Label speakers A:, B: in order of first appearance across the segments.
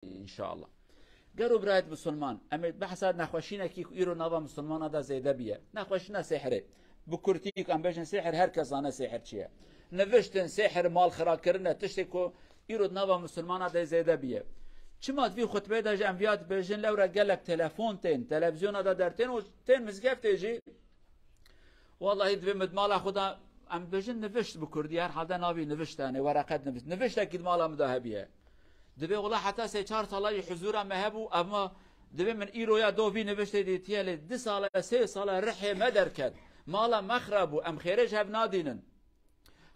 A: ان شاء الله. قالوا برايت مسلمان امید بحثات نخوشینه کی ایرو نوا مسلمان دا زیده بیه نخوشینه سحره بکرتیک ام بجن سحر هر کسانه سحر چیه نوشتن سحر مال خرا کرنه تشتی کو ایرو نوا مسلمان دا زیده بیه چما دوی خطبه دا انبیات بجن لورا گلک تلفون تین تلویزیون دا درتین و تین مزگفت جی والله دوی مدمال خدا ام بجن نوشت بکردی هر حال ناوی نوشتانه ورقت نوشت اكيد مالا مذهبیه دبي والله حتى سي 4 ساله حضور مهبو اما دبي من ايرويا دوفي نوشته دي تيل 2 ساله 3 ساله رحي ما دركد مالا مخرب ام خيرج هب نادينن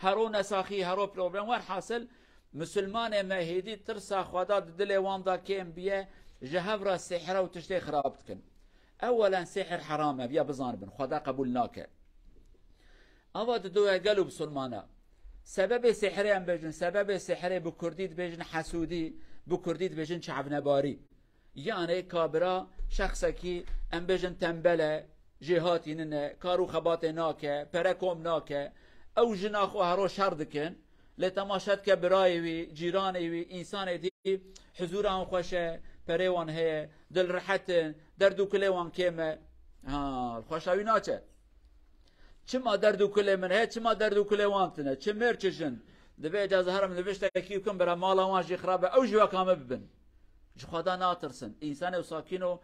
A: هرو نساخي هرو بروبلم ور حاصل مسلمان مهدي ترسا خدا دل واندا كيم بيه جهبرا سحر وتشتي خرابتكن اولا سحر حرام بيا بزانبن خدا قبولناك اواد دو قالوا بسلمانا سبب سحری ام بجن سبب سحری بکردید بجن حسودی بکردید بجن شعب نباری یعنی کابرا شخص کی ام بجن تنبله جهاتی نه کارو خبات ناکه پرکوم ناکه او جناخو هرو شردکن لتماشات که برایوی جیرانوی انسان دی حضور آن خوشه پریوان هه دل رحتن دردو کلیوان کمه ها خوشاوی ناچه چما دردو کلی من هه چما دردو کلی وانتنه چه مرچشن دبی اجازه هرم نوشته کی کم برا مالا وانجی خرابه او جوا کامه ببن جو خدا ناترسن انسان و ساکینو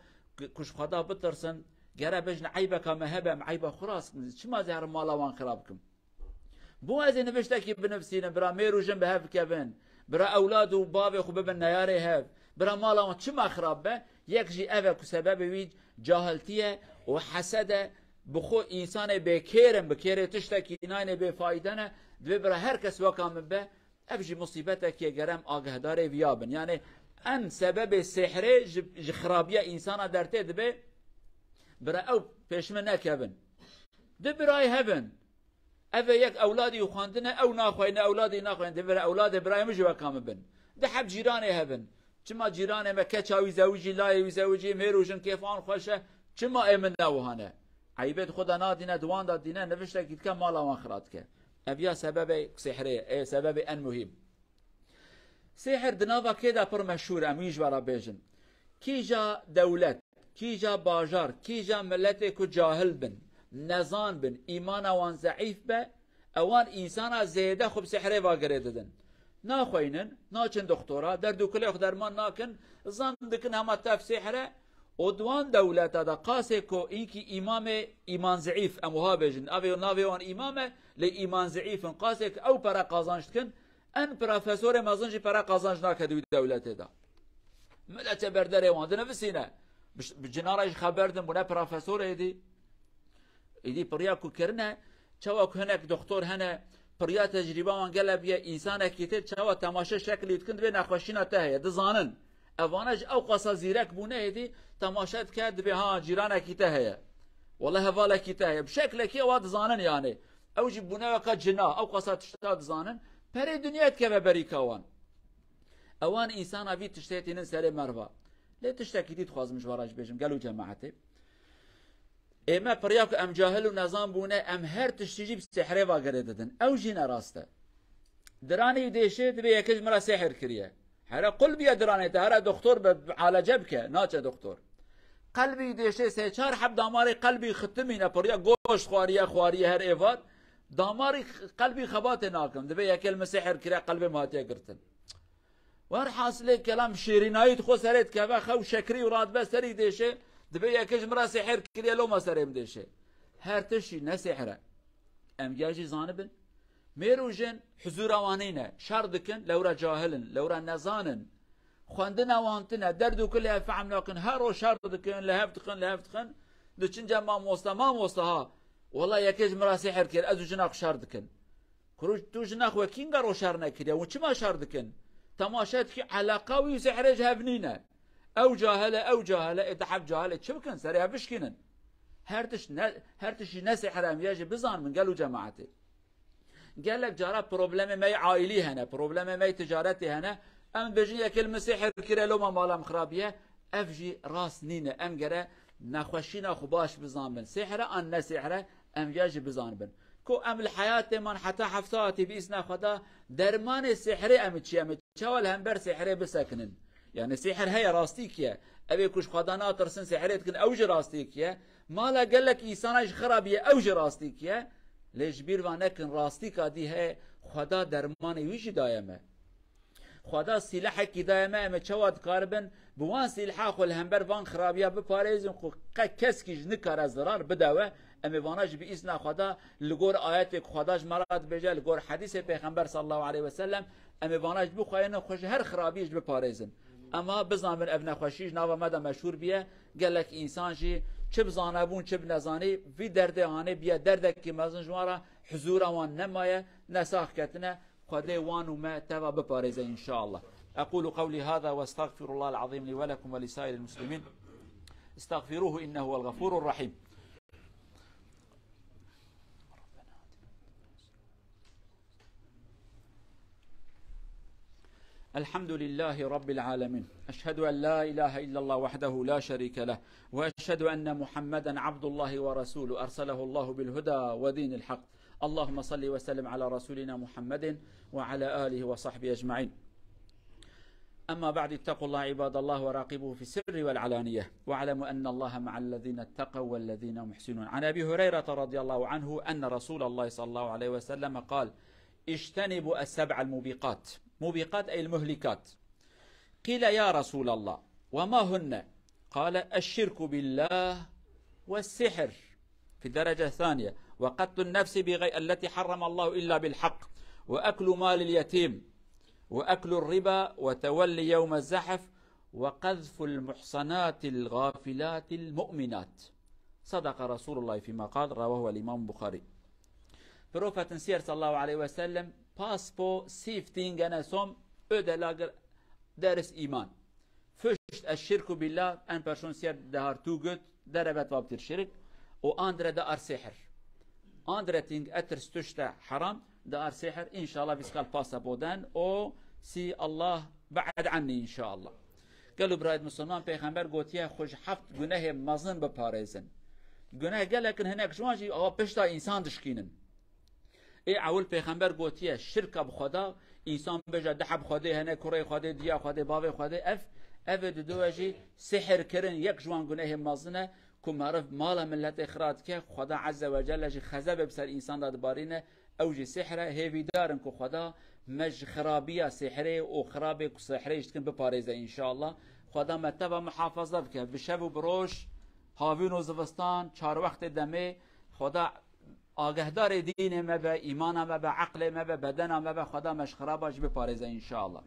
A: کش خدا بترسن گره بجن عیبه کامه هبه عیبه خراس چما زهر مالا وان خراب کم بو از نوشته کی بنفسینه برا میرو جن به هف کبن برا اولاد و باب خو ببن نیاره هف برا مالا وان چما خرابه یک جی اوه که سبب وی جاهلتیه و حسده بخو انسان بکیرم بکیره تشتکی ناینه بفایده نه دوی برای هر کس وکام به ابجی مصیبته که گرم آگهداره ویابن یعنی ان سبب سحره خرابیه انسان درته دبی برای او پیشمه نکبن دو برای هبن اوه یک اولادی خواندنه او ناخوینه اولادی ناخوینه دو برای اولاد برای مجو وکام بن ده حب جیرانه هبن چما جیرانه مکچاوی زوجی لایوی زوجی میروشن کیفان خوشه چما ایمن نوهانه عیبت خدا نادینه دوان دادینه نوشته که کم مالا وان خراد که ابیا سبب سحره ای سبب ان مهم سحر دناوا کدا پر مشهور امیج ورا بیجن کی جا دولت کی جا باجار کی جا ملت کو جاهل بن نزان بن ایمان وان ضعیف به اوان انسان زیده خوب سحره واگره ددن ناخوینن ناچن دکتورا در دوکله درمان ناکن زان دکن هم تف سحره ودوان دولت دا قاسه کو اینکی امام ایمان ضعیف اموها بجن اوی ناوی وان امامه لی ایمان ضعیف قاسه که او پرا قازانشت کن ان پروفسور مازنجی پرا قازانش ناکدوی دولت دا ملت بردره وان ده نفسینه بجنارش خبردن بونه پروفسور ایدی پریا کو کرنه چوا که هنک دکتور هنه پریا تجربه وان گلبیه انسان اکیته چوا تماشه شکلی کند به نخوشینا تهیه دزانن اوانج او قصا زیرک بونه هدی تماشات کرد به ها جیران کیته هه والله هواله کیته هه بشکل کی واد زانن یعنی او جی بونه وک جنا او قصا تشتاد زانن پر دنیات که بریکاوان اوان انسان اوی تشتیتین سر مروا لا تشتکیدید خوازمش وراج بجم قالوا جماعته اما پریاک ام جاهل و نظام بونه ام هر تشتیجی بسحره واگره ددن او جینا راسته درانی دیشه دبی یکج مرا سحر کریه هر قلبی درانه ته هر دکتر به عالجه بکه ناچه دکتر قلبی دیشه سه چهار حب داماری قلبی ختمینه پریا گوشت خواریه هر ایواد داماری قلبی خبات ناکم دبی یک کلمه سحر کرا قلب ماتیه گرتن ور حاصله کلام شیرینایت خو سرت که خو شکری و راد بسری دیشه دبی یکش مرا سحر کریا لو ما سرم دیشه هر تشی نه سحره ام گاجی زانبن میروجن حضور اوانینه شردکن لورا جاهلن لورا نزانن خواندن اوانتنه دردو کلی فهم ناکن هر شردکن لهفتخن دچنجا ما موستا ها والله یکیج مرا سحر کر ازو جناق شردکن کروج تو جناق وکین گرو شر نکریا و چما شردکن تماشات کی علاقه و سحرج هفنینه او جاهله اتحب جاهله چه بکن سریع بشکنن هر تشی نسحر امیاجی بزان من قالوا جماعته قال لك جرى بروبلم ما عائلي هنا بروبلم ما تجارتي هنا ام بجي كلمه سحر كرا لو ما مالا مخرابيه افجي راس نينا ام جرى نخوشينا خباش بزانبن سحره ان سحره ام يجي بزانبن كو ام الحياه من حتى حفصاتي باسنا خدا درمان سحري ام تشي ام تشول هم بر سحري بسكنن يعني سحر هي راستيكيا ابي كوش خدانا ترسن سحرت كن اوج راستيكيا ما لا قال لك انسانش خرابيه اوج راستيكيا ليش بير وانكن راستيكا دي هي خدا درمان ويش دايمه خدا سلاح کی دائمه ام چواد کاربن بوان سلاح خو الهمبر وان خرابیا بپاريزن خو کس کی نکار ضرر بدوه ام واناج باذن خدا لگور آیت خداش مراد بجل لگور حدیث پیغمبر صلی الله علیه و سلم ام واناج بخواین خوش هر خرابیش بپاريزن اما بزن من ابن خوشیش ناو مده مشهور بیه گلک انسان جی چه بزانه بون چه بنزانی وی درده آنه بیه درده کی مزن جوارا حضور وان نمایه نساخ کتنه خدي وان وما تبا بباريزة إن شاء الله. أقول قولي هذا واستغفر الله العظيم لي ولكم ولسائر المسلمين استغفروه إنه هو الغفور الرحيم. الحمد لله رب العالمين، أشهد أن لا إله إلا الله وحده لا شريك له، وأشهد أن محمدا عبد الله ورسوله أرسله الله بالهدى ودين الحق. اللهم صل وسلم على رسولنا محمد وعلى آله وصحبه أجمعين. أما بعد، اتقوا الله عباد الله وراقبوه في السر والعلانية، واعلموا أن الله مع الذين اتقوا والذين هم محسنون. عن أبي هريرة رضي الله عنه أن رسول الله صلى الله عليه وسلم قال: اجتنبوا السبع الموبقات. موبقات أي المهلكات. قيل: يا رسول الله وما هن؟ قال: الشرك بالله والسحر في الدرجة الثانية، وقتل النفس التي حرم الله إلا بالحق، وأكل مال اليتيم، وأكل الربا، وتولي يوم الزحف، وقذف المحصنات الغافلات المؤمنات. صدق رسول الله فيما قال، رواه الإمام البخاري. Profeten sier sallallahu aleyhi ve sellem, pass på 7 tingene som ødelegger deres iman. Først er shirku billah, en person sier det har to Gud, det vet hva betyr shirk, og andre det er sihr. Andre ting etter største haram, det er sihr. Inshallah vi skal passe på den og si Allah ba'ad anni inshallah. قالوا برايد مسلمان پیغمبر گوتیه خوش 7 گناه مزن بپاريزن. گناه قال لكن هناك شوانجي او پشتا انسان دشکینن. ای اول پیغمبر گوتیه شرک بخدا انسان بجا دحب خدا هنه کره خدا دیا خدا باوی خدا اف دوجی سحر کرن یک جوان گناه مزنه که معرف مال ملت اخراج که خدا عز وجل جی خزب بسر انسان داد بارینه اوجی سحره هیوی دارن که خدا مج خرابیه سحره و خرابه سحره اشتکن بپاريزه ان شاء الله. خدا متبا محافظه بکه بشب و بروش هاوین و زوستان 4 وقت دمه خدا آگهدار دین ما به ایمان ما به عقل ما به بدن ما به خدا مش خرابش بپاريزه ان شاء الله.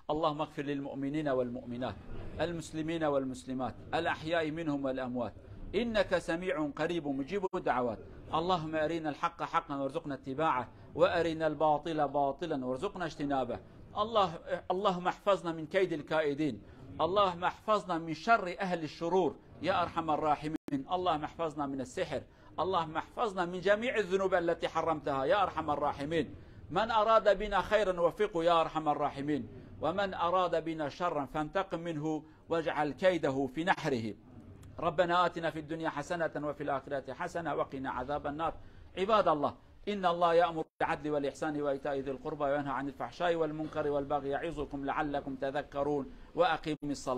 A: اللهم اغفر للمؤمنين والمؤمنات المسلمين والمسلمات الأحياء منهم والأموات إنك سميع قريب مجيب الدعوات. اللهم أرنا الحق حقا وارزقنا اتباعه، وأرنا الباطل باطلا وارزقنا اجتنابه. اللهم احفظنا من كيد الكائدين، اللهم احفظنا من شر أهل الشرور يا أرحم الراحمين. اللهم احفظنا من السحر، اللهم احفظنا من جميع الذنوب التي حرمتها يا أرحم الراحمين. من أراد بنا خيرا وفقه يا أرحم الراحمين، ومن أراد بنا شرا فانتقم منه واجعل كيده في نحره. ربنا آتنا في الدنيا حسنة وفي الآخرة حسنة وقنا عذاب النار. عباد الله، إن الله يأمر بالعدل والإحسان وإيتاء ذي القربى وينهى عن الفحشاء والمنكر والبغي يعظكم لعلكم تذكرون. وأقيموا الصلاة.